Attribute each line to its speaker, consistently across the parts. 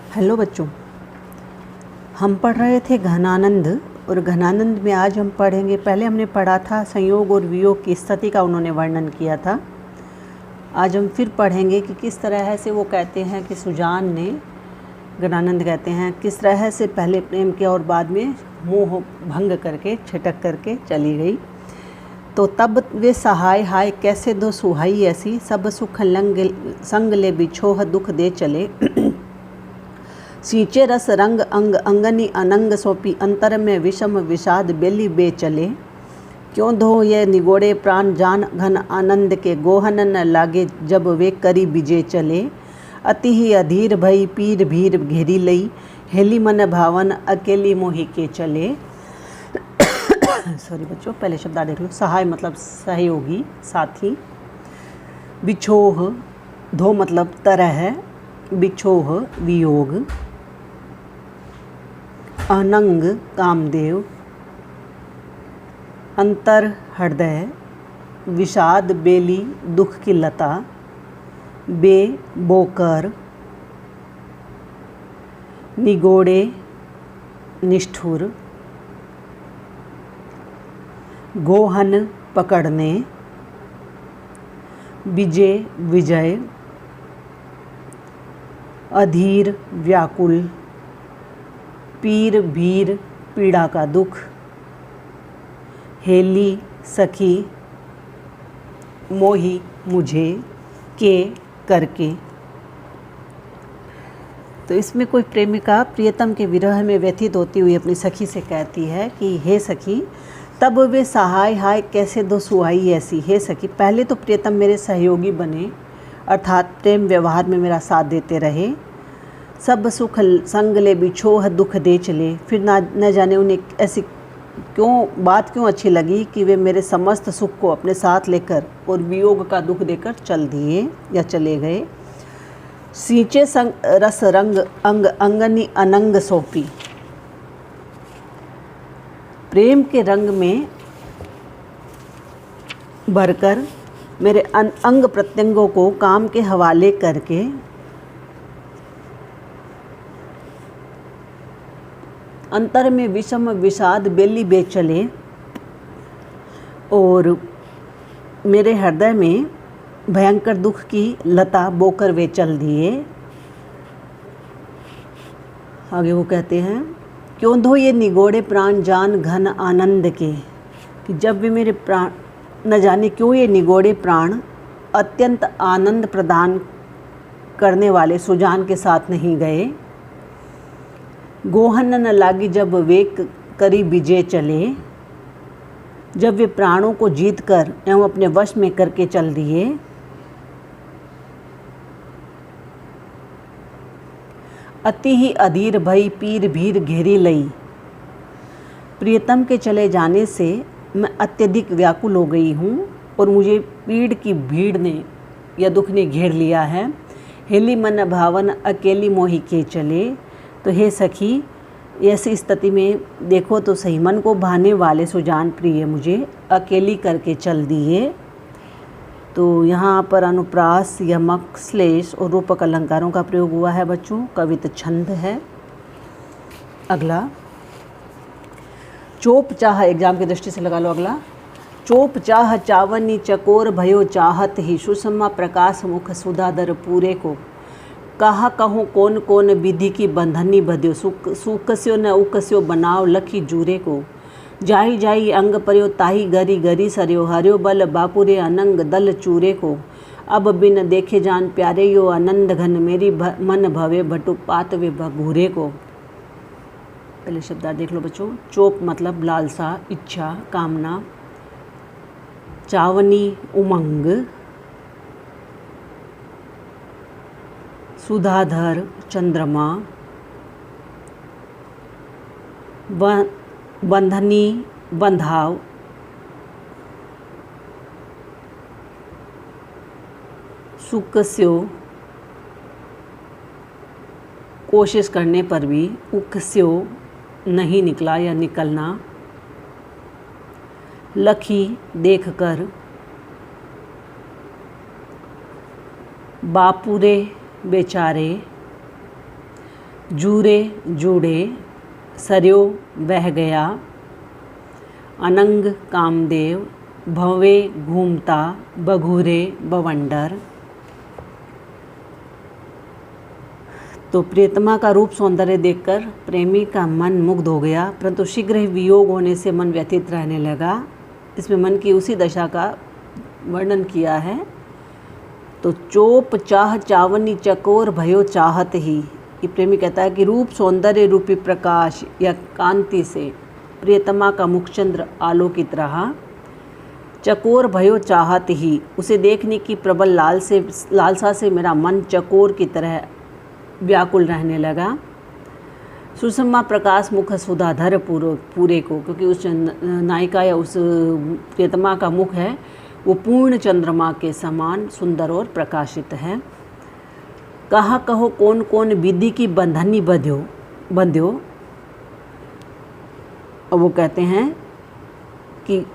Speaker 1: Hello बच्चों, हम पढ़ रहे थे घनानंद और घनानंद में आज हम पढ़ेंगे। पहले हमने पढ़ा था संयोग और वियोग की स्थिति का उन्होंने वर्णन किया था। आज हम फिर पढ़ेंगे कि किस तरह से वो कहते हैं कि सुजान ने, घनानंद कहते हैं, किस तरह से पहले प्रेम किया और बाद में मोह भंग करके छिटक करके चली गई। तो तब वे सहाय हाय कैसे दो सुहाई ऐसी, सब सुख संग ले बिछोह दुख दे चले। सींचे रस रंग अंग अंगनी अनंग सौंपी, अंतर में विषम विषाद बेली बे चले। क्यों धो ये निगोड़े प्राण जान घन आनंद के, गोहन न लागे जब वे करी बिजे चले। अति ही अधीर भई पीर भीर घेरी लई, हेली मन भावन अकेली मोही के चले। सॉरी बच्चों, पहले शब्द देख लो। सहाय मतलब सहयोगी, साथी। बिछोह, धो मतलब तरह, बिछोह वियोग। अनंग कामदेव, अंतर हृदय, विषाद बेली दुख की लता, बे बोकर, निगोड़े निष्ठुर, गोहन पकड़ने, विजय विजय, अधीर व्याकुल, पीर भीर पीड़ा का दुख, हेली सखी, मोही मुझे के करके। तो इसमें कोई प्रेमिका प्रियतम के विरह में व्यथित होती हुई अपनी सखी से कहती है कि हे सखी, तब वे सहाय हाय कैसे दो सुहाई ऐसी। हे सखी, पहले तो प्रियतम मेरे सहयोगी बने, अर्थात प्रेम व्यवहार में मेरा साथ देते रहे। सब सुख संग ले बिछोह दुख दे चले। फिर न जाने उन्हें ऐसी बात क्यों अच्छी लगी कि वे मेरे समस्त सुख को अपने साथ लेकर और वियोग का दुख देकर चल दिए या चले गए। सींचे संग रस रंग अंग अंगनी अनंग सौंपी। प्रेम के रंग में भरकर मेरे अंग प्रत्यंगों को काम के हवाले करके अंतर में विषम विषाद बेली बे चले, और मेरे हृदय में भयंकर दुख की लता बोकर वे चल दिए। आगे वो कहते हैं, क्यों धो ये निगोड़े प्राण जान घन आनंद के, कि जब भी मेरे प्राण, न जाने क्यों ये निगोड़े प्राण अत्यंत आनंद प्रदान करने वाले सुजान के साथ नहीं गए। गोहन न लागी जब वे करी विजय चले, जब वे प्राणों को जीत कर एवं अपने वश में करके चल दिए। अति ही अधीर भई पीर भीर घेरी लई। प्रियतम के चले जाने से मैं अत्यधिक व्याकुल हो गई हूँ और मुझे पीड़ की भीड़ ने या दुख ने घेर लिया है। हेली मन भावन अकेली मोही के चले। तो हे सखी, ऐसी स्थिति में देखो तो सही, मन को भाने वाले सुजान प्रिय मुझे अकेली करके चल दिए। तो यहाँ पर अनुप्रास, यमक, श्लेष और रूपक अलंकारों का प्रयोग हुआ है बच्चों। कवित छंद है। अगला चोप चाह, एग्जाम की दृष्टि से लगा लो। अगला चोप चाह चावनी चकोर भयो चाहत ही, सुषमा प्रकाश मुख सुधाधर पूरे को। कहा कहूँ कौन कौन विधि की बंधनी बध्यो, सुकस्यो न उकस्यो बनाव लखी जूरे को। जाई जाई अंग पर्यो ताही गरी गरी सरयो, हर्यो बल बापुरे अनंग दल चूरे को। अब बिन देखे जान प्यारे यो आनंद घन, मेरी मन भवे भटु पात वे भगूरे को। पहले शब्द देख लो बच्चों। चोप मतलब लालसा, इच्छा, कामना। चावनी उमंग। सुधाधर चंद्रमा। बंधनी बंधाव। सुकस्यो कोशिश करने पर भी उकस्यो नहीं निकला या निकलना। लखी देखकर। बापुरे बेचारे, जूरे जूड़े सरयो बह गया, अनंग कामदेव भवे घूमता बघूरे बवंडर। तो प्रियतमा का रूप सौंदर्य देखकर प्रेमी का मन मुग्ध हो गया, परंतु शीघ्र ही वियोग होने से मन व्यथित रहने लगा। इसमें मन की उसी दशा का वर्णन किया है। तो चोप चाह चावनी चकोर भयो चाहत ही, ये प्रेमी कहता है कि रूप सौंदर्य रूपी प्रकाश या कांति से प्रियतमा का मुखचंद्र आलोकित रहा। चकोर भयो चाहत ही, उसे देखने की प्रबल लालसा से मेरा मन चकोर की तरह व्याकुल रहने लगा। सुषमा प्रकाश मुख सुधाधर पूरे को, क्योंकि उस नायिका या उस प्रियतमा का मुख है वो पूर्ण चंद्रमा के समान सुंदर और प्रकाशित है। कहा कहो कौन कौन विधि की बंधनी बंध्यो। और वो कहते हैं कि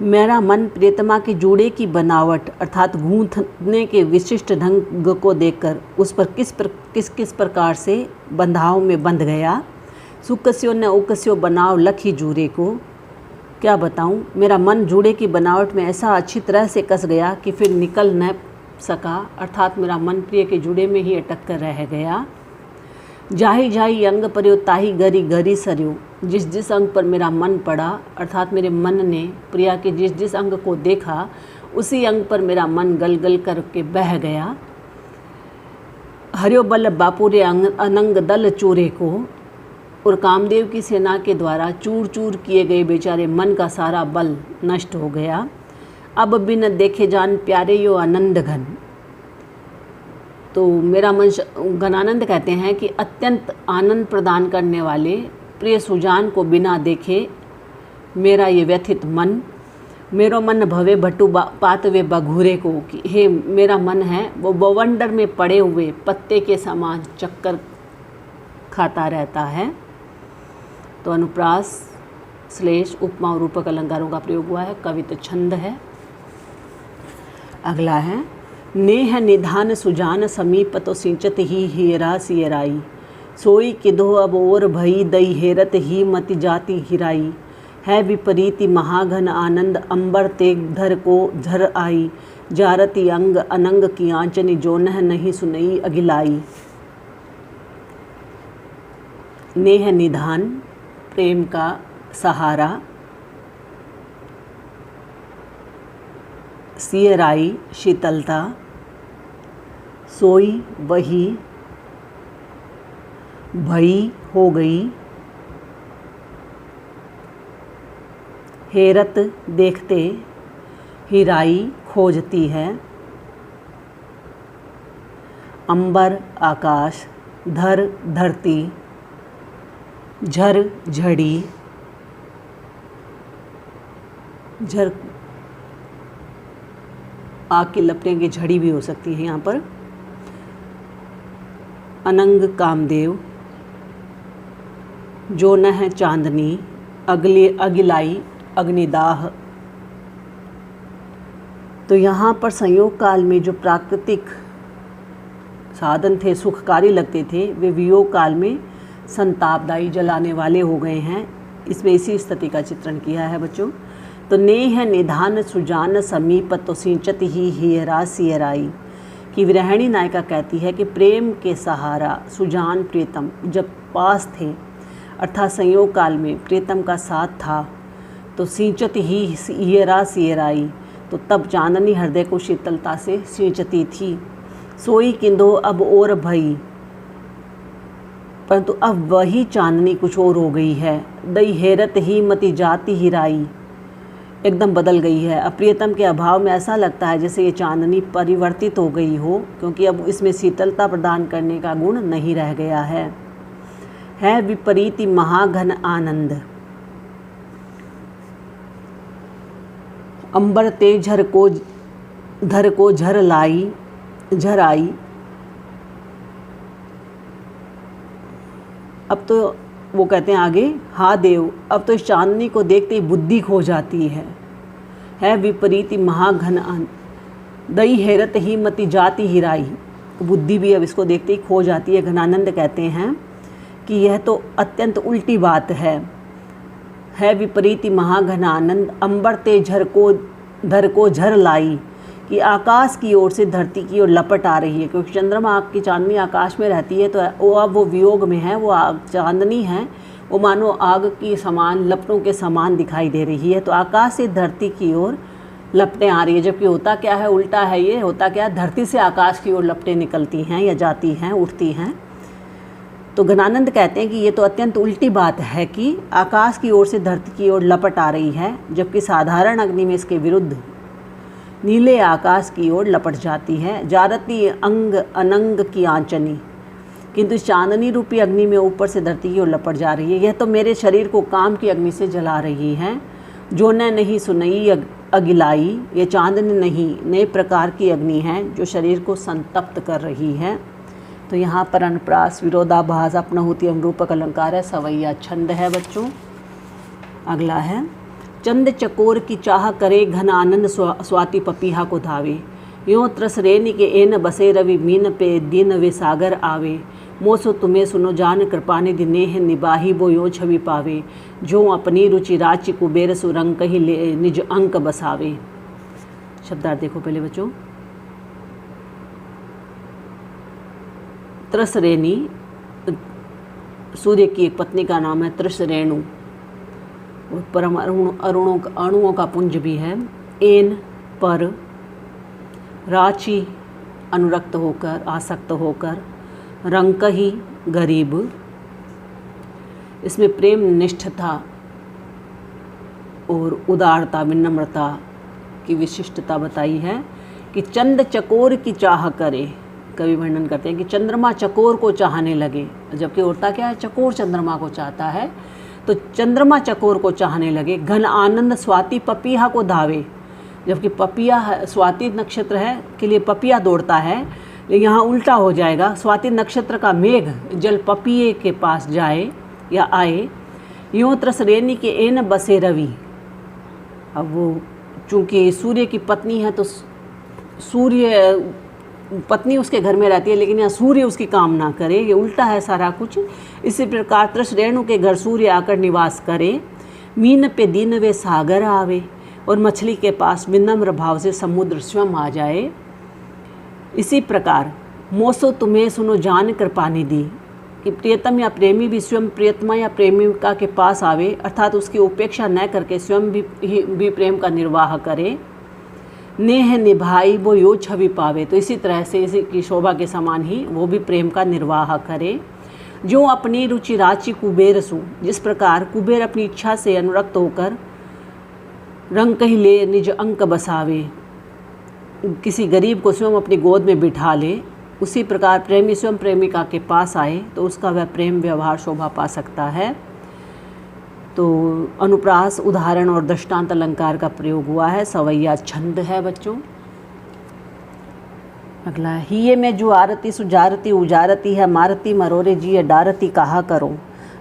Speaker 1: मेरा मन प्रियतमा के जूड़े की बनावट अर्थात गूंथने के विशिष्ट ढंग को देखकर उस पर किस प्रकार से बंधाव में बंध गया। सुकस्यो न उकस्यो बनाव लखी जूड़े को, क्या बताऊं, मेरा मन जूड़े की बनावट में ऐसा अच्छी तरह से कस गया कि फिर निकल न सका, अर्थात मेरा मन प्रिय के जूड़े में ही अटक कर रह गया। जाही जाही अंग पर्यो ताही गरी गरी सरयो, जिस जिस अंग पर मेरा मन पड़ा अर्थात मेरे मन ने प्रिया के जिस जिस अंग को देखा उसी अंग पर मेरा मन गल गल करके बह गया। हरियो बल बापुरे अनंग दल चूरे को, और कामदेव की सेना के द्वारा चूर चूर किए गए बेचारे मन का सारा बल नष्ट हो गया। अब बिन देखे जान प्यारे यो आनंद घन। तो मेरा मन, घनानंद कहते हैं कि अत्यंत आनंद प्रदान करने वाले प्रिय सुजान को बिना देखे मेरा ये व्यथित मन, मेरो मन भवे भट्टू पातवे बघूरे को, कि हे मेरा मन है वो बवंडर में पड़े हुए पत्ते के समान चक्कर खाता रहता है। तो अनुप्रास / उपमा और रूपक अलंकारों का प्रयोग हुआ है। कवित छंद है। अगला है नेह निधान सुजान समीप तो सिंचत ही हेरा सियराई, सोई किधो अब और भई दई हेरत ही मति जाति हिराई, है विपरीति महाघन आनंद अंबर तेग धर को झर आई, जारती अंग अनंग की आंचनी जो नह नहीं सुनई अगिलाई। नेह निधान प्रेम का सहारा, सियराई शीतलता, सोई वही, भई हो गई, हेरत देखते, हिराई खोजती है, अंबर आकाश, धर धरती, झर झड़ी, झर आग की लपटें की झड़ी भी हो सकती है यहाँ पर। अनंग कामदेव, जो न है चांदनी, अगिलाई अग्निदाह। तो यहाँ पर संयोग काल में जो प्राकृतिक साधन थे सुखकारी लगते थे वे वियोग काल में संतापदायी जलाने वाले हो गए हैं। इसमें इसी स्थिति का चित्रण किया है बच्चों। तो नेह निधान सुजान समीप तो सिंचत ही हेरा सियराई, कि विरहिणी नायिका कहती है कि प्रेम के सहारा सुजान प्रियतम जब पास थे अर्थात संयोग काल में प्रियतम का साथ था, तो सिंचत ही हेरा सियराई, तो तब चांदनी हृदय को शीतलता से सिंचती थी। सोई किंदो अब और भई, परंतु अब वही चांदनी कुछ और हो गई है। दई हेरत ही मति जाति हिराई, एकदम बदल गई है। अप्रियतम के अभाव में ऐसा लगता है जैसे ये चांदनी परिवर्तित हो गई हो, क्योंकि अब इसमें शीतलता प्रदान करने का गुण नहीं रह गया है विपरीति महाघन आनंद, अंबर ते झर को झर आई। अब तो वो कहते हैं आगे, हा देव, अब तो इस चांदनी को देखते ही बुद्धि खो जाती है विपरीति महाघन दई हेरत ही मति जाति हिराई, बुद्धि भी अब इसको देखते ही खो जाती है। घनानंद कहते हैं कि यह तो अत्यंत उल्टी बात है विपरीति महाघनानंद, अंबर ते धर को झर लाई, कि आकाश की ओर से धरती की ओर लपट आ रही है। क्योंकि चंद्रमा की चांदनी आकाश में रहती है, तो वो अब वो वियोग में है, वो चांदनी है, वो मानो आग की समान, लपटों के समान दिखाई दे रही है। तो आकाश से धरती की ओर लपटें आ रही है, जबकि होता क्या है, उल्टा है। ये होता क्या है, धरती से आकाश की ओर लपटें निकलती हैं या जाती हैं, उठती हैं। तो घनानंद कहते हैं कि ये तो अत्यंत उल्टी बात है कि आकाश की ओर से धरती की ओर लपट आ रही है, जबकि साधारण अग्नि में इसके विरुद्ध नीले आकाश की ओर लपट जाती है। जारती अंग अनंग की आंचनी, किंतु इस चांदनी रूपी अग्नि में ऊपर से धरती की ओर लपट जा रही है। यह तो मेरे शरीर को काम की अग्नि से जला रही है। जो न नहीं सुनई अगिलाई, ये चांदनी नहीं, नए प्रकार की अग्नि है जो शरीर को संतप्त कर रही है। तो यहाँ पर अनुप्रास, विरोधाभास, अपनाहुति, रूपक अलंकार है, सवैया छंद है बच्चों। अगला है, चंद चकोर की चाह करे, घन आनंद स्वाति पपीहा को धावे, यों त्रस रेनी के एन बसे रवि, मीन पे दिन वे सागर आवे, मोसो तुम्हें सुनो जान कृपाने दिनेह, निबाही वो यों छवि पावे, जो अपनी रुचि राचि कुबेर सुरंग कहीं ले निज अंक बसावे। शब्दार्थ देखो पहले बच्चों। त्रसरेणी सूर्य की एक पत्नी का नाम है, त्रसरेणु, और परम अणुओं का पुंज भी है। एन पर, राची अनुरक्त होकर, आसक्त होकर, रंक ही गरीब, इसमें प्रेम निष्ठता और उदारता, विनम्रता की विशिष्टता बताई है। कि चंद चकोर की चाह करे, कवि वर्णन करते हैं कि चंद्रमा चकोर को चाहने लगे, जबकि होता क्या है, चकोर चंद्रमा को चाहता है। तो चंद्रमा चकोर को चाहने लगे। घन आनंद स्वाति पपीहा को धावे, जबकि पपिया स्वाति नक्षत्र है के लिए पपिया दौड़ता है, लेकिन यहाँ उल्टा हो जाएगा। स्वाति नक्षत्र का मेघ जल पपिये के पास जाए या आए। यों त्रस रेनी के एन बसे रवि, अब वो चूँकि सूर्य की पत्नी है तो सूर्य पत्नी उसके घर में रहती है, लेकिन यहाँ सूर्य उसकी काम ना करे, ये उल्टा है सारा कुछ। इसी प्रकार त्रस रेणु के घर सूर्य आकर निवास करे। मीन पे दिन वे सागर आवे, और मछली के पास विनम्र भाव से समुद्र स्वयं आ जाए। इसी प्रकार मोसो तुम्हें सुनो जान कृपानिधि, कि प्रियतम या प्रेमी भी स्वयं प्रियतमा या प्रेमिका के पास आवे, अर्थात उसकी उपेक्षा न करके स्वयं भी प्रेम का निर्वाह करे। नेह निभाई वो यो छवि पावे, तो इसी तरह से इसी की शोभा के समान ही वो भी प्रेम का निर्वाह करे। जो अपनी रुचि राचि कुबेर सु, जिस प्रकार कुबेर अपनी इच्छा से अनुरक्त होकर रंग कहीं ले निज अंक बसावे, किसी गरीब को स्वयं अपनी गोद में बिठा ले, उसी प्रकार प्रेमी स्वयं प्रेमिका के पास आए तो उसका वह प्रेम व्यवहार शोभा पा सकता है। तो अनुप्रास, उदाहरण और दृष्टांत अलंकार का प्रयोग हुआ है। सवैया छंद है बच्चों। अगला, हिये में जो आरती सुजारती उजारती है, मारती मरोरे जी डारती कहा करो,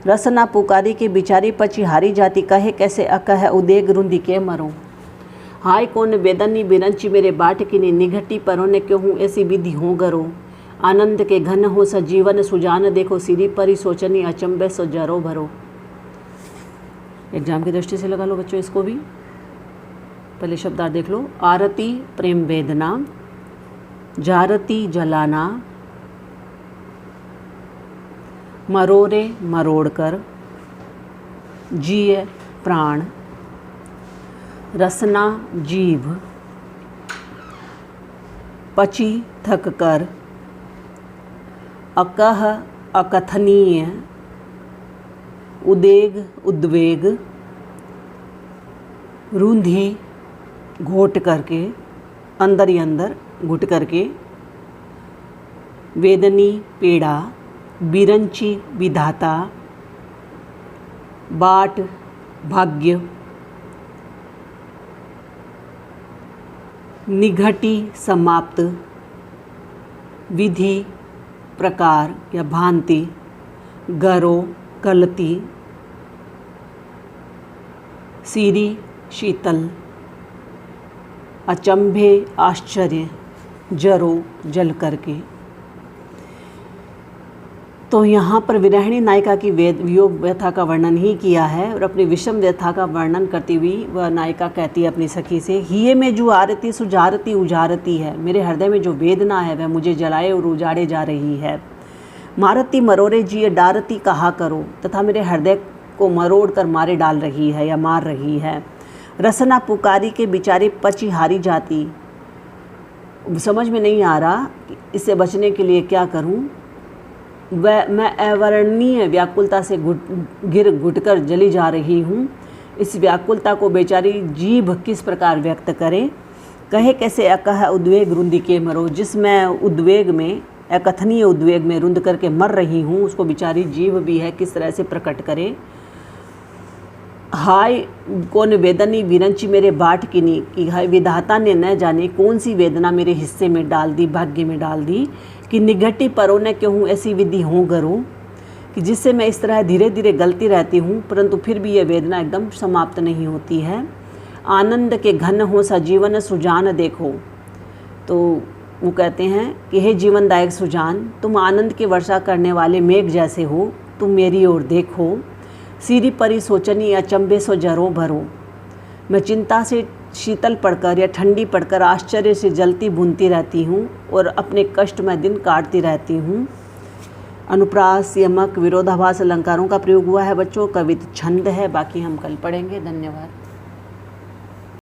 Speaker 1: रसना पुकारी के बिचारी पची हारी जाती, कहे कैसे अकह उदेग रुंदी के मरो। हाय कौन वेदनी बिरंची मेरे बाट की निघटी परोने क्यों हूँ ऐसी विधि हो गरो, आनंद के घन हो सजीवन सुजान देखो, सिरी परी सोचनी अचंबे सो जरो भरो। एग्जाम की दृष्टि से लगा लो बच्चों इसको भी। पहले शब्दार्थ देख लो। आरती प्रेम वेदना, जारती जलाना, मरोरे मरोड़कर, जिय प्राण, रसना जीभ, पची थक कर, अकह अकथनीय, उदेग उद्वेग, रूंधी घोट करके, अंदर ही अंदर घुट करके, वेदनी पीड़ा, बिरंची विधाता, बाट भाग्य, निघटी समाप्त, विधि प्रकार या भांति, गरो गलती, सीरी शीतल, अचंभे आश्चर्य, जरो जल करके। तो यहाँ पर विरहिणी नायिका की वियोग व्यथा का वर्णन ही किया है और अपनी विषम व्यथा का वर्णन करती हुई वह नायिका कहती है अपनी सखी से, हिये में जो आरती सुजारती उजारती है, मेरे हृदय में जो वेदना है वह मुझे जलाए और उजाड़े जा रही है। मारती मरोरे जिये डारती कहा करो, तथा मेरे हृदय को मरोड़ कर मारे डाल रही है या मार रही है। रसना पुकारी के बिचारी पची हारी जाती, समझ में नहीं आ रहा कि इससे बचने के लिए क्या करूं। वह मैं अवर्णनीय व्याकुलता से घुटकर जली जा रही हूँ। इस व्याकुलता को बेचारी जीभ किस प्रकार व्यक्त करे, कहे कैसे अकह उद्वेग रुंदी के मरो, जिसमें उद्वेग में अकथनीय उद्वेग में रुंद करके मर रही हूँ, उसको बेचारी जीभ भी है किस तरह से प्रकट करे। हाय कौन वेदनी विरंची मेरे बाट किनी, कि हाय विधाता ने न जाने कौन सी वेदना मेरे हिस्से में डाल दी, भाग्य में डाल दी, कि निगटी परो न क्यों ऐसी विधि हो गरो, कि जिससे मैं इस तरह धीरे धीरे गलती रहती हूँ परंतु फिर भी यह वेदना एकदम समाप्त नहीं होती है। आनंद के घन हो सजीवन सुजान देखो, तो वो कहते हैं कि हे जीवनदायक सुजान, तुम आनंद की वर्षा करने वाले मेघ जैसे हो, तुम मेरी ओर देखो। सीरी परी सोचनी अचंभे सो जरो भरो, मैं चिंता से शीतल पड़कर या ठंडी पड़कर आश्चर्य से जलती भूनती रहती हूँ और अपने कष्ट में दिन काटती रहती हूँ। अनुप्रास, यमक, विरोधाभास अलंकारों का प्रयोग हुआ है बच्चों। कविता छंद है, बाकी हम कल पढ़ेंगे। धन्यवाद।